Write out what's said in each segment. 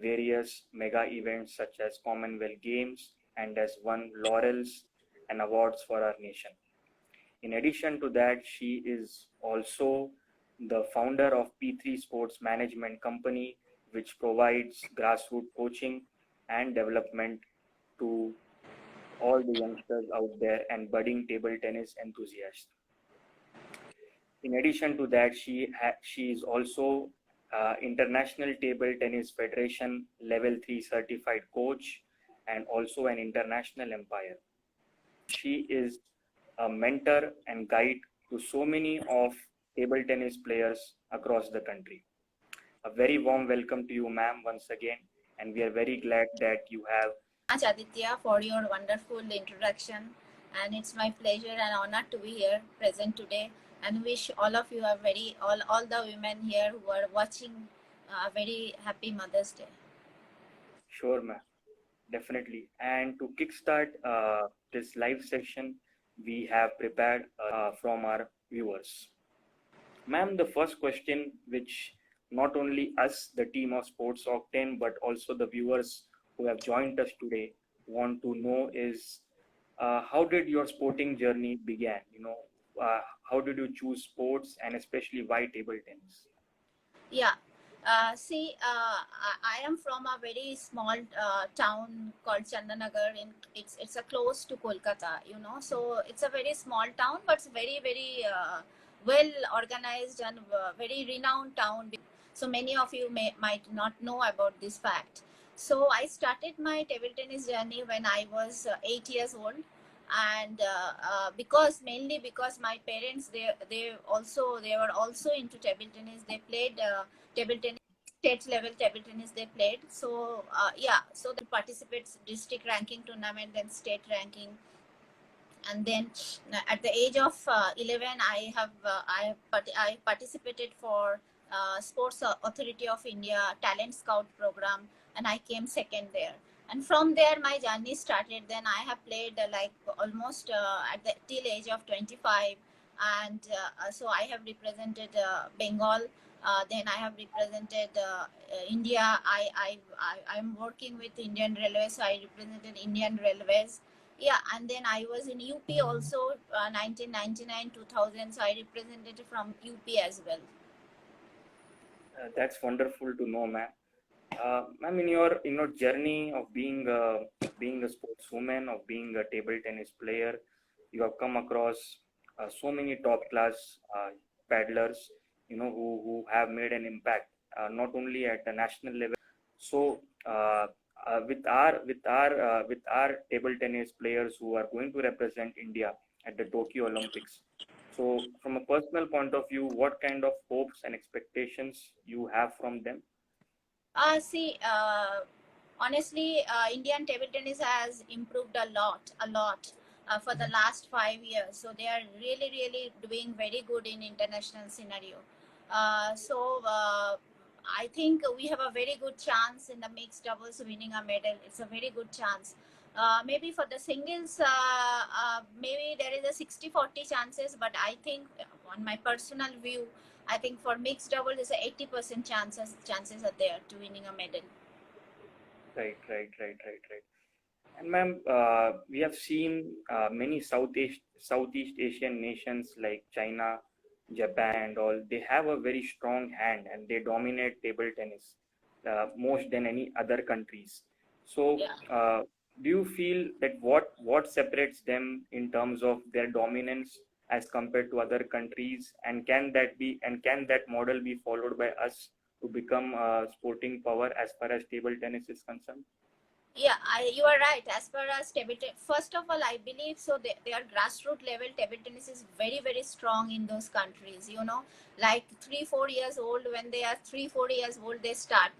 in various mega events such as Commonwealth Games and has won laurels and awards for our nation. In addition to that, she is also the founder of P3 Sports Management Company, which provides grassroots coaching and development to all the youngsters out there and budding table tennis enthusiasts. In addition to that, she is also International Table Tennis Federation Level 3 certified coach and also an international umpire. She is a mentor and guide to so many of table tennis players across the country. A very warm welcome to you, ma'am, once again, and we are very glad that you have. Much Aditya for your wonderful introduction, and it's my pleasure and honor to be here present today, and wish all of you all the women here who are watching a very happy Mother's Day. Sure, ma'am, definitely. And to kickstart this live session, we have prepared from our viewers. Ma'am, the first question, which not only us, the team of Sports Octane, but also the viewers who have joined us today want to know is how did your sporting journey began? How did you choose sports and especially why table tennis? Yeah. I am from a very small town called Chandanagar. It's a close to Kolkata, So it's a very small town, but it's very well organized and very renowned town. So many of you might not know about this fact. So I started my table tennis journey when I was 8 years old, and mainly because my parents they were also into table tennis. They played table tennis, state level table tennis they played. So so they participates district ranking tournament, then state ranking, and then at the age of 11 I participated for Sports Authority of India Talent Scout program, and I came second there. And from there my journey started. Then I have played like almost at the till age of 25, and so I have represented Bengal. Then I have represented India. I'm working with Indian Railways, so I represented Indian Railways. Yeah, and then I was in UP also, 1999 2000, so I represented from UP as well. That's wonderful to know, ma'am. Ma'am, in your journey of being a sportswoman, of being a table tennis player, you have come across so many top class paddlers, who have made an impact not only at the national level. So with our table tennis players who are going to represent India at the Tokyo Olympics. So from a personal point of view, what kind of hopes and expectations you have from them? Honestly, Indian table tennis has improved a lot for the last 5 years. So they are really doing very good in international scenario. I think we have a very good chance in the mixed doubles winning a medal. It's a very good chance. Maybe for the singles, maybe there is a 60-40 chances, but I think on my personal view, I think for mixed double, there's a 80% chances are there to winning a medal. Right. And ma'am, we have seen many Southeast Asian nations like China, Japan, and all. They have a very strong hand and they dominate table tennis most than any other countries. So, do you feel that what separates them in terms of their dominance as compared to other countries, and can that model be followed by us to become a sporting power as far as table tennis is concerned? Yeah, you are right. As far as table tennis, first of all, I believe so. Their grassroots level table tennis is very strong in those countries. Like 3-4 years old, when they are 3-4 years old, they start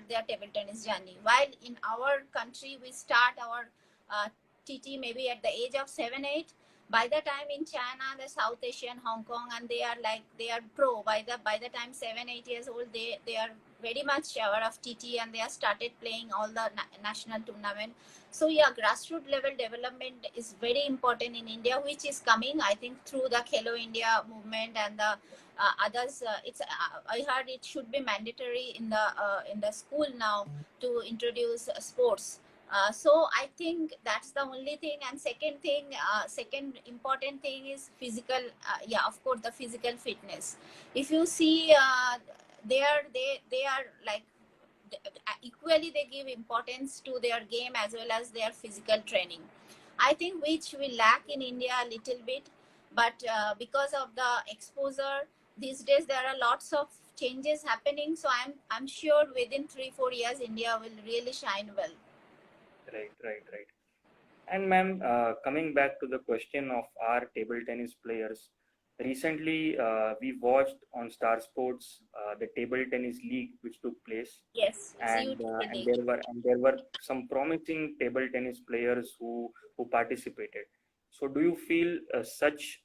their table tennis journey. While in our country, we start our TT maybe at the age of 7-8. By the time in China, the South Asian, Hong Kong, and they are pro. By the time 7-8 years old, they are very much aware of TT, and they have started playing all the national tournament. So yeah, grassroots level development is very important in India, which is coming, I think, through the Khelo India movement and the others. It's I heard it should be mandatory in the school now to introduce sports. So I think that's the only thing. And second thing, second important thing is physical. Yeah, of course, the physical fitness. If you see, they are like equally they give importance to their game as well as their physical training. I think which we lack in India a little bit, but because of the exposure these days, there are lots of changes happening. So I'm sure within 3-4 years India will really shine well. Right, right, right. And ma'am, coming back to the question of our table tennis players, recently we watched on Star Sports the table tennis league which took place, Yes, it's a UTP and league. there were some promising table tennis players who participated. So, do you feel such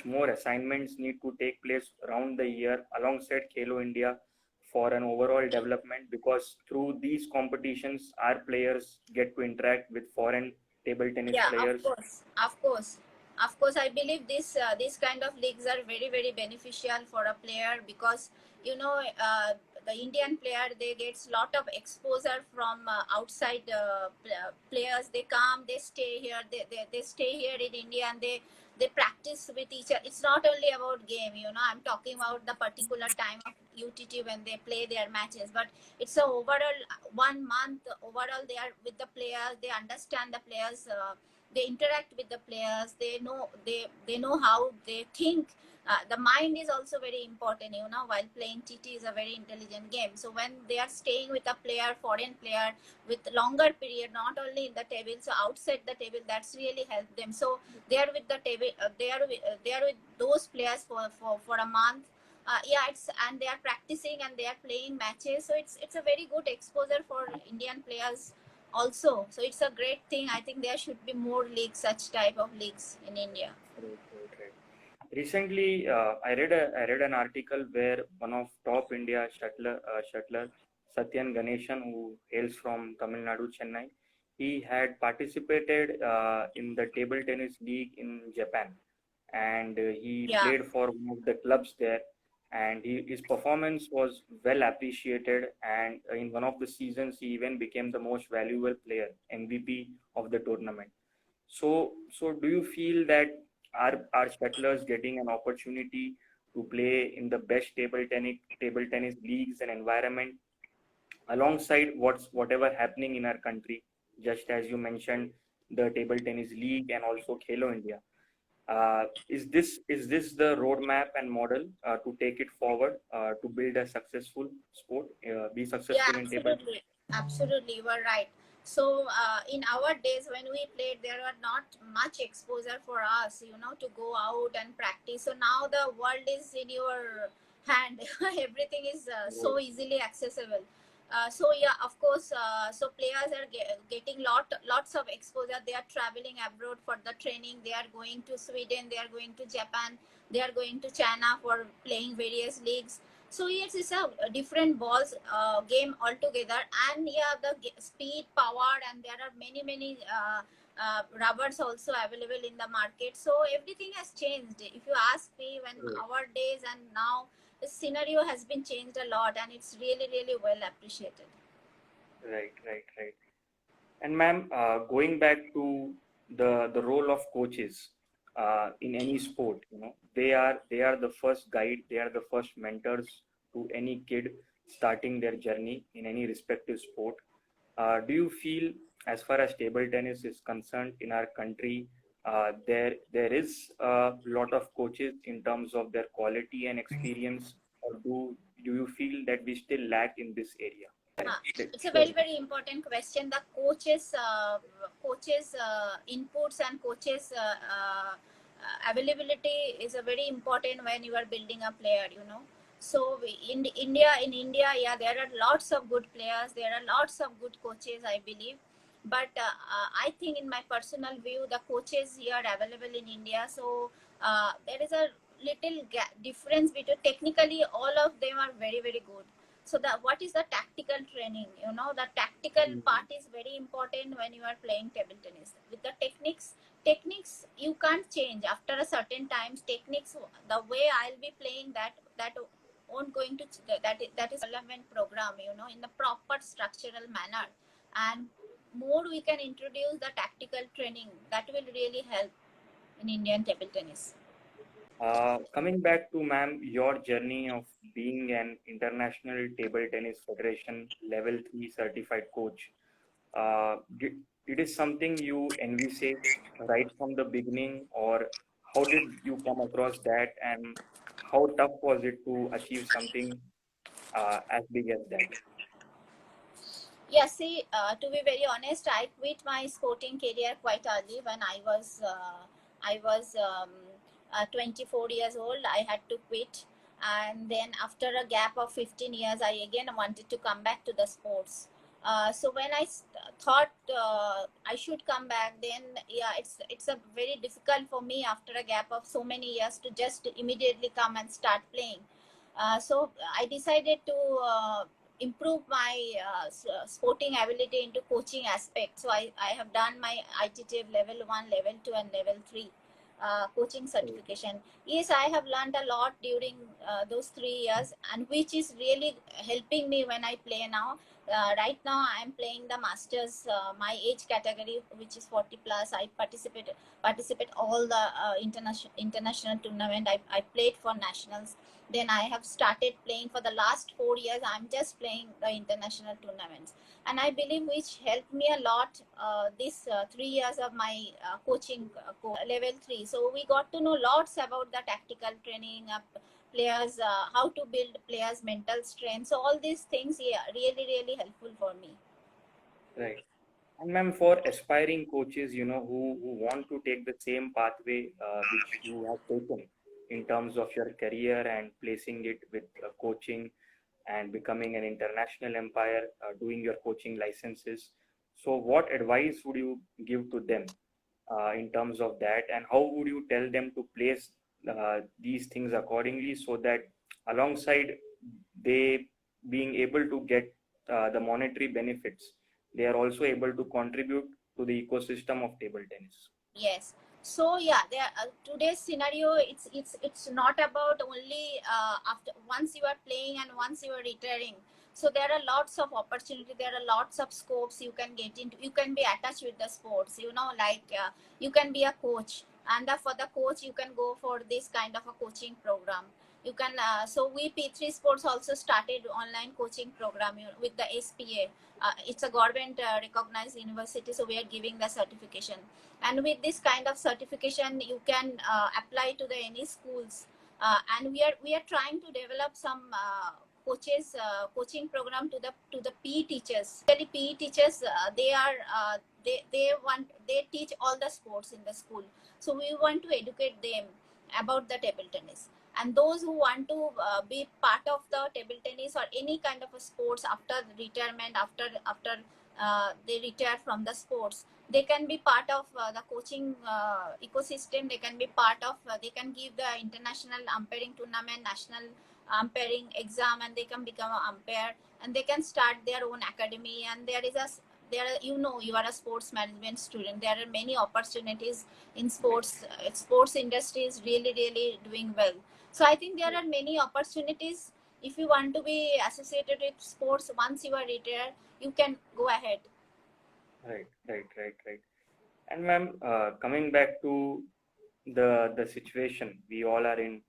more assignments need to take place around the year alongside Khelo India for an overall development? Because through these competitions, our players get to interact with foreign table tennis Yeah, of players. course, of course, of course. I believe this kind of leagues are very very beneficial for a player, because you know the Indian player, they gets lot of exposure from outside players. They come, they stay here, they stay here in India, and they practice with each other. It's not only about game, you know. I'm talking about the particular time of UTT when they play their matches, but it's a overall 1 month. Overall, they are with the players. They understand the players. They interact with the players. They know how they think. The mind is also very important, you know. While playing TT is a very intelligent game, so when they are staying with a player, foreign player, with longer period, not only in the table, so outside the table, that's really helped them. So they are with the table. They are with those players for a month. Yeah, it's, and they are practicing and they are playing matches. So it's a very good exposure for Indian players also. So it's a great thing. I think there should be more leagues, such type of leagues in India. Right, right, right. Recently, I read an article where one of top India shuttler Satyan Ganeshan, who hails from Tamil Nadu, Chennai, he had participated in the table tennis league in Japan, and he Yeah, played for one of the clubs there, and his performance was well appreciated. And in one of the seasons, he even became the most valuable player, MVP of the tournament. So do you feel that our settlers getting an opportunity to play in the best table tennis leagues and environment alongside whatever happening in our country, just as you mentioned the table tennis league and also Khelo India? Is this the roadmap and model to take it forward to build a successful sport, be yeah, successful in table? absolutely, absolutely. You are right. So in our days when we played, there were not much exposure for us, you know, to go out and practice. So now the world is in your hand. Everything is so easily accessible. So yeah, of course. So players are getting lots of exposure. They are traveling abroad for the training. They are going to Sweden. They are going to Japan. They are going to China for playing various leagues. So yes, it's a different balls game altogether. And yeah, the speed, power, and there are many rubbers also available in the market. So everything has changed. If you ask me, when our days and now, the scenario has been changed a lot, and it's really well appreciated. Right, right, right. And ma'am, going back to the role of coaches in any sport, they are the first guide, they are the first mentors to any kid starting their journey in any respective sport. Do you feel, as far as table tennis is concerned in our country, there is a lot of coaches in terms of their quality and experience, or do you feel that we still lack in this area? It's a Sure. very important question. The coaches inputs and coaches availability is a very important when you are building a player, you know. So in India, yeah, there are lots of good players. There are lots of good coaches, I believe. But I think, in my personal view, the coaches here available in India. So there is a little difference between, technically all of them are very good. So the what is the tactical training? The tactical Mm. part is very important when you are playing table tennis. With the techniques you can't change after a certain times. Techniques, the way I'll be playing that won't going to that is development program, in the proper structural manner. And more we can introduce the tactical training, that will really help in Indian table tennis. Coming back to ma'am, your journey of being an international table tennis federation level 3 certified coach, it is something you envisaged right from the beginning, or how did you come across that, and how tough was it to achieve something as big as that? Yeah, see, to be very honest, I quit my sporting career quite early when I was 24 years old. I had to quit, and then after a gap of 15 years, I again wanted to come back to the sports. So when I thought I should come back, then yeah, it's a very difficult for me after a gap of so many years to just immediately come and start playing. So I decided to improve my sporting ability into coaching aspect. So I have done my ITTF level 1, level 2 and level 3 coaching certification. Yes, I have learned a lot during those 3 years, and which is really helping me when I play now. Right now I am playing the masters, my age category, which is 40 plus. I participate all the international tournament. I played for nationals. Then I have started playing for the last 4 years. I'm just playing the international tournaments, and I believe which helped me a lot. This 3 years of my coaching level 3. So we got to know lots about the tactical training of players, how to build players' mental strength. So all these things, yeah, really really helpful for me. Right. And ma'am, for aspiring coaches, who want to take the same pathway which you have taken in terms of your career and placing it with coaching and becoming an international empire, doing your coaching licenses. So, what advice would you give to them in terms of that, and how would you tell them to place these things accordingly so that alongside they being able to get the monetary benefits, they are also able to contribute to the ecosystem of table tennis? Yes. So yeah, today's scenario, it's not about only after once you are playing and once you are retiring. So there are lots of opportunity. There are lots of scopes you can get into. You can be attached with the sports. Like you can be a coach, and for the coach you can go for this kind of a coaching program. You can. So we P3 Sports also started online coaching program with the SPA. It's a government recognized university, so we are giving the certification. And with this kind of certification you can apply to the any schools, and we are trying to develop some coaching program to the PE teachers. Actually PE teachers, they teach all the sports in the school, so we want to educate them about the table tennis. And those who want to be part of the table tennis or any kind of a sports after retirement, after they retire from the sports, they can be part of the coaching ecosystem. They can be part of they can give the international umpiring tournament, national umpiring exam, and they can become an umpire, and they can start their own academy. And you are a sports management student, there are many opportunities in sports. Sports industry is really really doing well. So I think there are many opportunities. If you want to be associated with sports once you are retired, you can go ahead. Right. And ma'am, coming back to the situation we all are in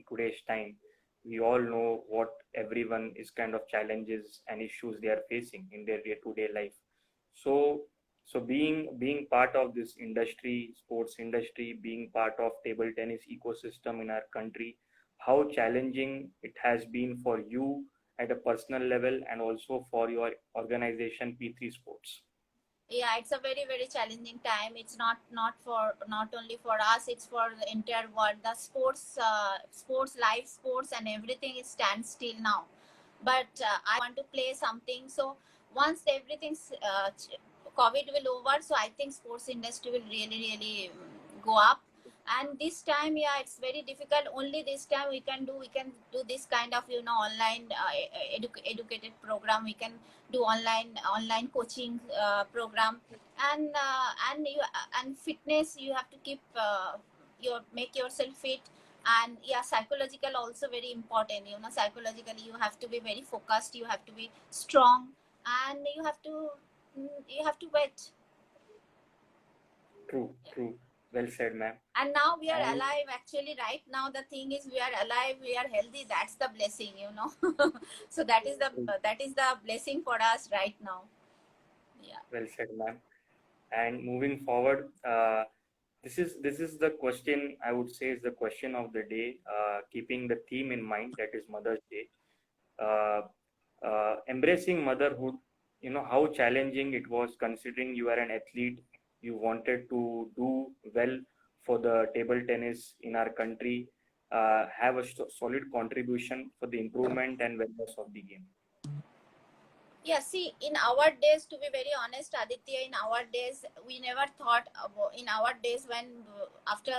today's time, we all know what everyone is kind of challenges and issues they are facing in their day-to-day life. So being part of this industry, sports industry, being part of table tennis ecosystem in our country, how challenging it has been for you at a personal level and also for your organization P3 Sports. Yeah, it's a very very challenging time. It's not only for us, it's for the entire world. The sports, live sports and everything is stand still now. But I want to play something. So once everything's COVID will over, so I think sports industry will really really go up. And this time, yeah, it's very difficult. Only this time we can do this kind of, online educated program. We can do online coaching program. And fitness, you have to keep your make yourself fit. And yeah, psychological also very important. Psychologically you have to be very focused, you have to be strong, and you have to wait. True, true. Well said, ma'am. And now we are And alive. Actually, right now the thing is, we are alive, we are healthy. That's the blessing. So that is the blessing for us right now. Yeah. well said, ma'am. And moving forward, this is the question, I would say, is the question of the day. Keeping the theme in mind, that is Mother's Day. Uh, Embracing motherhood. How challenging it was, considering you are an athlete. You wanted to do well for the table tennis in our country, have a solid contribution for the improvement and wellness of the game. Yeah, see, in our days, to be very honest, Aditya, in our days, we never thought about, in our days when after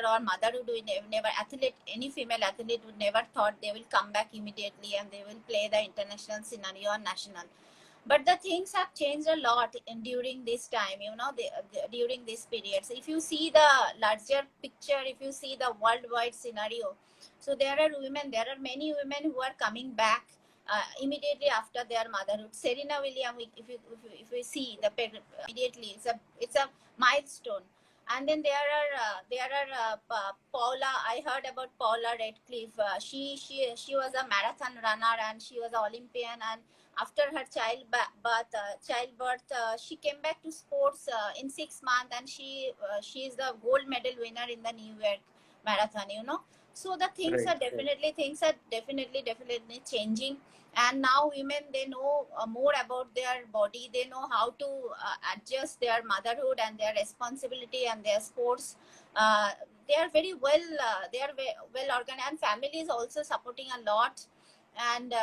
our motherhood, we never athlete, any female athlete would never thought they will come back immediately and they will play the international scenario or national. But the things have changed a lot during this time, during this period. So if you see the larger picture, if you see the worldwide scenario, so there are many women who are coming back immediately after their motherhood. Serena Williams, if we see the immediately, it's a milestone. And then there are Paula. I heard about Paula Radcliffe. She was a marathon runner and she was an Olympian. And after her childbirth, she came back to sports in 6 months, and she is the gold medal winner in the New York marathon. So the Right, right. things are definitely changing. And now women, they know more about their body, they know how to adjust their motherhood and their responsibility and their sports. They are very well well organized, and family is also supporting a lot. And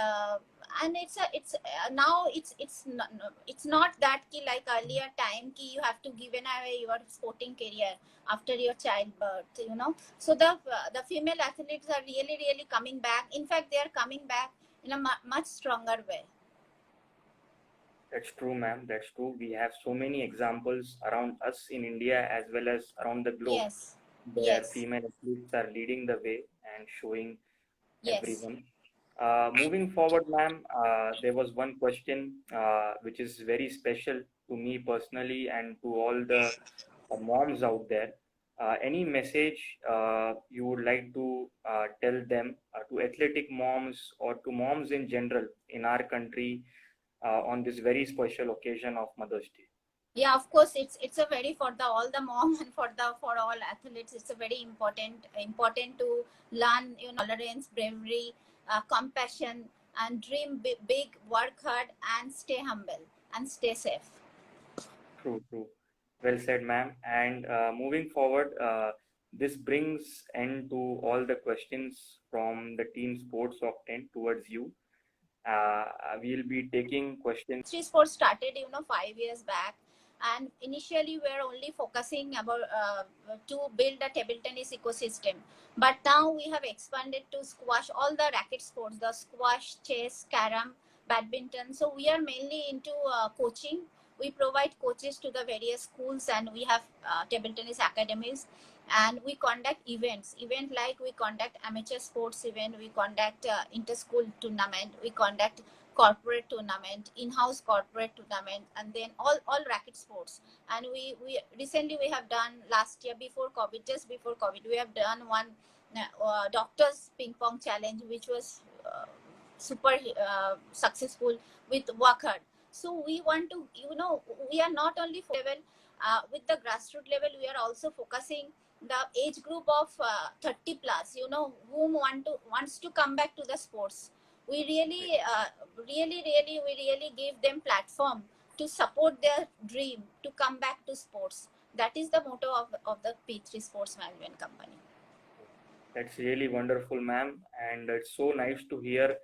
now it's not that ki like earlier time ki you have to give away your sporting career after your childbirth. So the female athletes are really coming back. In fact, they are coming back in a much stronger way. That's true, ma'am. That's true. We have so many examples around us in India as well as around the globe, Yes, where yes, female athletes are leading the way and showing yes. everyone. Moving forward, ma'am, there was one question which is very special to me personally and to all the moms out there. Any message you would like to tell them, to athletic moms or to moms in general in our country, on this very special occasion of Mother's Day? Yeah, of course, it's a very, for the all the mom and for all athletes, it's a very important to learn, tolerance, bravery, compassion, and dream big, work hard, and stay humble and stay safe. True, true. Well said, ma'am. And moving forward, this brings end to all the questions from the team Sports of 10 towards you. We'll be taking questions. Three sports started 5 years back, and initially we were only focusing about to build a table tennis ecosystem. But now we have expanded to squash, all the racket sports, the squash, chess, carom, badminton. So we are mainly into coaching. We provide coaches to the various schools, and we have table tennis academies. And we conduct event like we conduct amateur sports event, we conduct inter-school tournament, we conduct corporate tournament, in-house corporate tournament, and then all racket sports. And we recently, we have done last year, before COVID, just before COVID, we have done one doctors ping pong challenge, which was super successful with Wakad. So we want to, we are not only for level, with the grassroots level, we are also focusing the age group of 30 plus, whom wants to come back to the sports. We really give them platform to support their dream to come back to sports. That is the motto of the P3 Sports Management Company. That's really wonderful, ma'am. And it's so nice to hear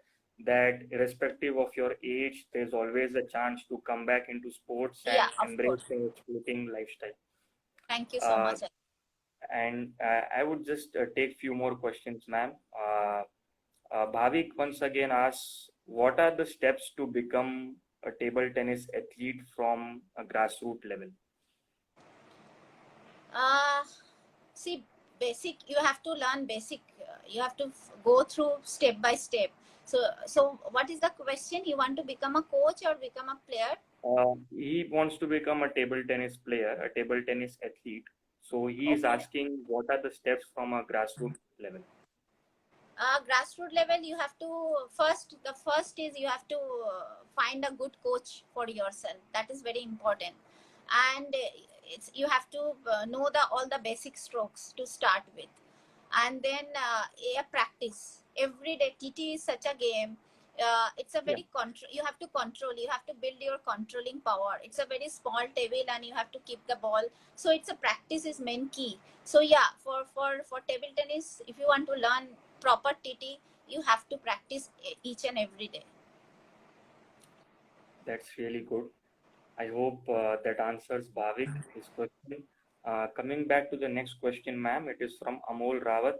that irrespective of your age, there's always a chance to come back into sports and Yeah, of embrace course. a sporting lifestyle. Thank you so Uh, much. And I would just take few more questions, ma'am. Bhavik once again asks, what are the steps to become a table tennis athlete from a grassroots level? Uh, See, basic, you have to learn basic. You have to go through step by step. So what is the question? You want to become a coach or become a player? He wants to become a table tennis player, a table tennis athlete. So he is Okay. asking, what are the steps from a grassroots level? Grassroots level, you have to the first is you have to find a good coach for yourself. That is very important. And it's you have to know the all the basic strokes to start with. And then practice every day. TT is such a game. It's a Yeah, very control. You have to control. You have to build your controlling power. It's a very small table, and you have to keep the ball. So it's a practice is main key. So yeah, for table tennis, if you want to learn proper TT, you have to practice each and every day. that's really good. I hope that answers Bhavik his question. Coming back to the next question, ma'am, it is from Amol Rawat.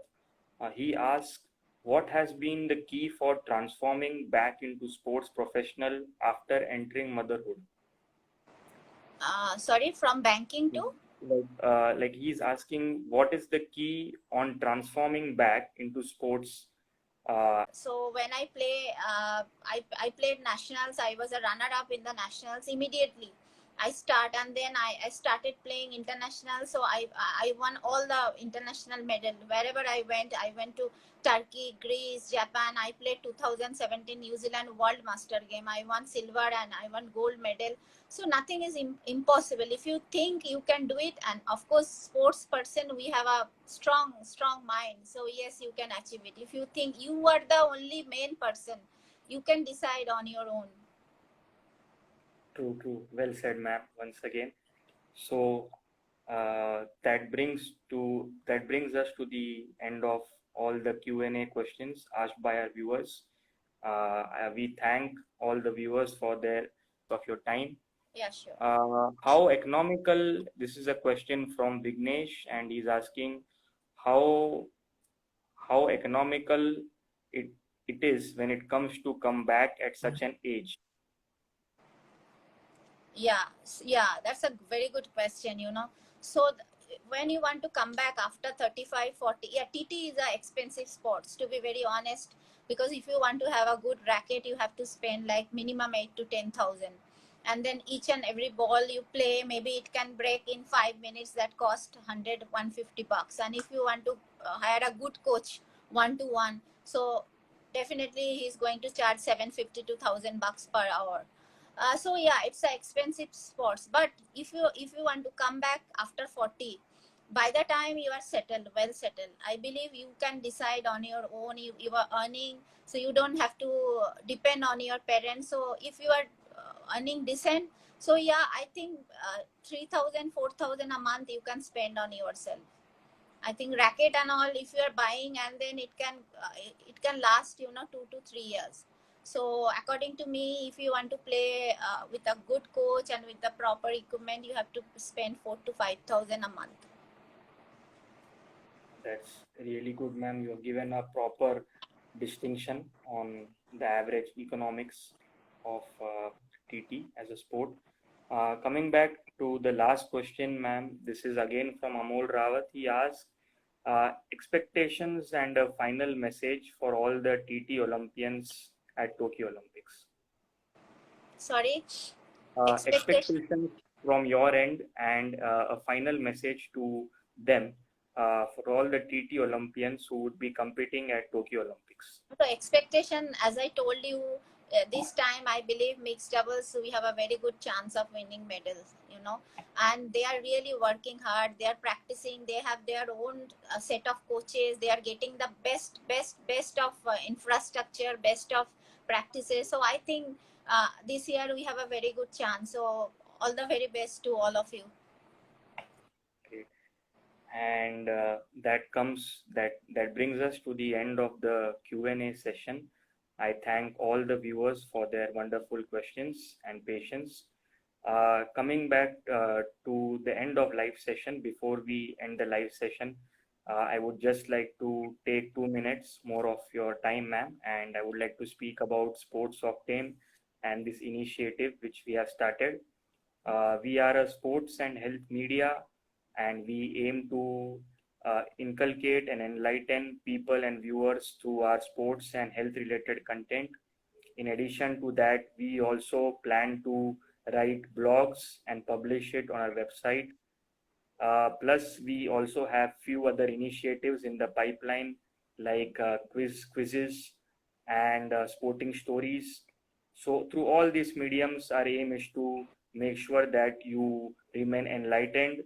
He asks, what has been the key for transforming back into sports professional after entering motherhood? Sorry, from banking to. Like he's asking, what is the key on transforming back into sports? So when I play, I played nationals. I was a runner-up in the nationals immediately. And then I started playing international. So I won all the international medal wherever I went. I went to Turkey, Greece, Japan. I played 2017 New Zealand World Master Game. I won silver and I won gold medal. So nothing is impossible if you think you can do it. And of course, sports person, we have a strong mind. So yes, you can achieve it. If you think you are the only main person, you can decide on your own. True, true. Well said, ma'am. Once again. So that brings us to the end of all the Q&A questions asked by our viewers. We thank all the viewers for their of your time. Yeah, sure. How economical? This is a question from Vignesh, and he's asking how how economical it it is when it comes to come back at such an age. Yeah, that's a very good question, so when you want to come back after 35, 40, yeah, TT is a expensive sports, to be very honest, because if you want to have a good racket, you have to spend like minimum 8 to 10,000, and then each and every ball you play, maybe it can break in 5 minutes. That cost 100, 150 bucks. And if you want to hire a good coach one to one, so definitely he's going to charge 750 to 1,000 bucks per hour. So yeah, it's a expensive sports. But if you want to come back after 40, by the time you are settled, well settled, I believe you can decide on your own. You are earning, so you don't have to depend on your parents. So if you are earning decent, so yeah, I think 3,000, 4,000 a month you can spend on yourself. I think racket and all, if you are buying, and then it can last 2 to 3 years. So according to me, if you want to play with a good coach and with the proper equipment, you have to spend 4 to 5,000 a month. That's really good, ma'am. You have given a proper distinction on the average economics of TT as a sport. Coming back to the last question, ma'am, this is again from Amol Rawat. He asks, expectations and a final message for all the TT Olympians at Tokyo Olympics. Sorry, expectation. Expectations from your end and a final message to them for all the TT Olympians who would be competing at Tokyo Olympics. So expectation, as I told you, this time I believe mixed doubles we have a very good chance of winning medals. And they are really working hard. They are practicing. They have their own set of coaches. They are getting the best of infrastructure, best of practices. So I think this year we have a very good chance. So all the very best to all of you. Okay. And that brings us to the end of the Q&A session. I thank all the viewers for their wonderful questions and patience. Coming back to the end of live session, before we end the live session, I would just like to take 2 minutes more of your time, ma'am, and I would like to speak about Sports Octane and this initiative which we have started. We are a sports and health media, and we aim to inculcate and enlighten people and viewers through our sports and health related content. In addition to that, we also plan to write blogs and publish it on our website. Plus, we also have few other initiatives in the pipeline, like quizzes and sporting stories. So through all these mediums, our aim is to make sure that you remain enlightened,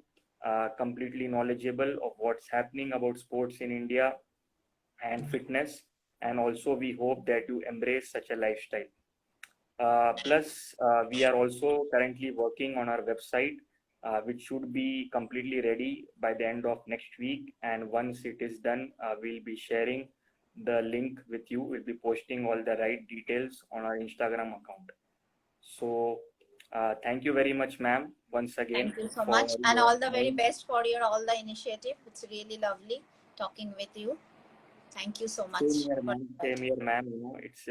completely knowledgeable of what's happening about sports in India and fitness. And also, we hope that you embrace such a lifestyle. Plus, we are also currently working on our website, which should be completely ready by the end of next week. And once it is done, we'll be sharing the link with you. We'll be posting all the right details on our Instagram account. So, thank you very much, ma'am, once again Thank you so for much, and your all the very time. best for your all the initiative. It's really lovely talking with you. Thank you so much Same here, for ma'am. that. Same here, ma'am. You know, it's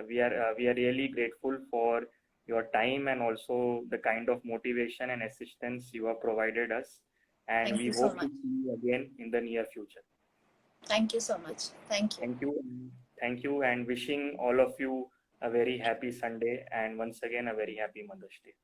we are really grateful for your time and also the kind of motivation and assistance you have provided us. And Thank we you so hope to much. see you again in the near future. Thank you so much. Thank you. Thank you. Thank you, and wishing all of you a very happy Sunday and once again a very happy Mother's Day.